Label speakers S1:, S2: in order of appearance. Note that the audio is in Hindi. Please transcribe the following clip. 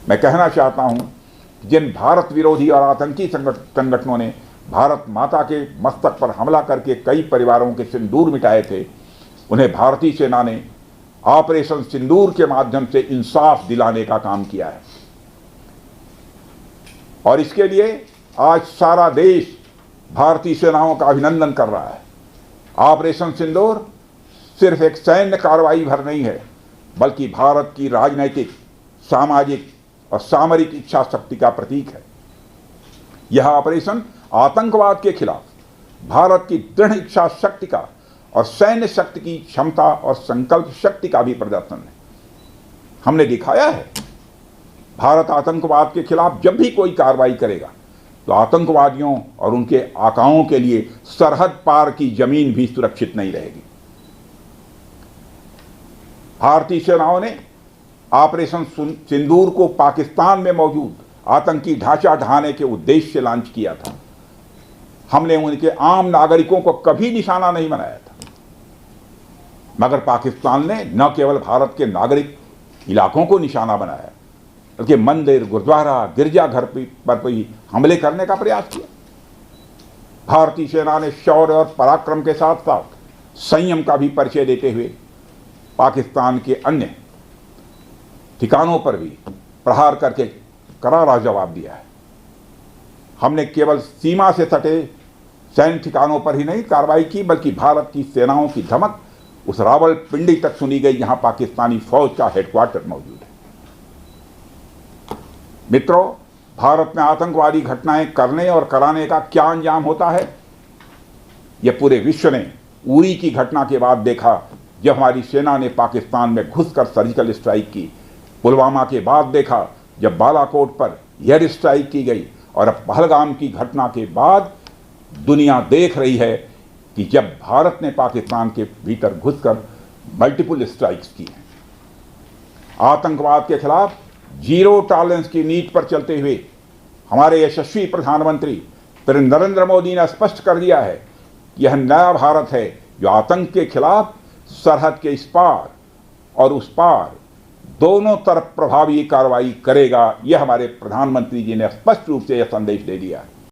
S1: मैं कहना चाहता हूं कि जिन भारत विरोधी और आतंकी संगठनों ने भारत माता के मस्तक पर हमला करके कई परिवारों के सिंदूर मिटाए थे, उन्हें भारतीय सेना ने ऑपरेशन सिंदूर के माध्यम से इंसाफ दिलाने का काम किया है। और इसके लिए आज सारा देश भारतीय सेनाओं का अभिनंदन कर रहा है। ऑपरेशन सिंदूर सिर्फ एक सैन्य कार्रवाई भर नहीं है, बल्कि भारत की राजनैतिक, सामाजिक और सामरिक इच्छा शक्ति का प्रतीक है। यह ऑपरेशन आतंकवाद के खिलाफ भारत की दृढ़ इच्छा शक्ति का और सैन्य शक्ति की क्षमता और संकल्प शक्ति का भी प्रदर्शन है। हमने दिखाया है, भारत आतंकवाद के खिलाफ जब भी कोई कार्रवाई करेगा तो आतंकवादियों और उनके आकाओं के लिए सरहद पार की जमीन भी सुरक्षित नहीं रहेगी। भारतीय सेनाओं ने ऑपरेशन सिंदूर को पाकिस्तान में मौजूद आतंकी ढांचा ढहाने के उद्देश्य से लॉन्च किया था। हमने उनके आम नागरिकों को कभी निशाना नहीं बनाया था, मगर पाकिस्तान ने न केवल भारत के नागरिक इलाकों को निशाना बनाया, बल्कि मंदिर, गुरुद्वारा, गिरजाघर पर भी हमले करने का प्रयास किया। भारतीय सेना ने शौर्य और पराक्रम के साथ साथ संयम का भी परिचय देते हुए पाकिस्तान के अन्य ठिकानों पर भी प्रहार करके करारा जवाब दिया है। हमने केवल सीमा से सटे सैन्य ठिकानों पर ही नहीं कार्रवाई की, बल्कि भारत की सेनाओं की धमक उस रावलपिंडी तक सुनी गई जहां पाकिस्तानी फौज का हेडक्वार्टर मौजूद है। मित्रों, भारत में आतंकवादी घटनाएं करने और कराने का क्या अंजाम होता है, यह पूरे विश्व ने उरी की घटना के बाद देखा, जब हमारी सेना ने पाकिस्तान में घुसकर सर्जिकल स्ट्राइक की। पुलवामा के बाद देखा, जब बालाकोट पर एयर स्ट्राइक की गई। और अब पहलगाम की घटना के बाद दुनिया देख रही है कि जब भारत ने पाकिस्तान के भीतर घुसकर मल्टीपल स्ट्राइक्स की हैं। आतंकवाद के खिलाफ जीरो टॉलरेंस की नीति पर चलते हुए हमारे यशस्वी प्रधानमंत्री श्री नरेंद्र मोदी ने स्पष्ट कर दिया है कि यह नया भारत है जो आतंक के खिलाफ सरहद के इस पार और उस पार दोनों तरफ प्रभावी कार्रवाई करेगा। यह हमारे प्रधानमंत्री जी ने स्पष्ट रूप से यह संदेश दे दिया है।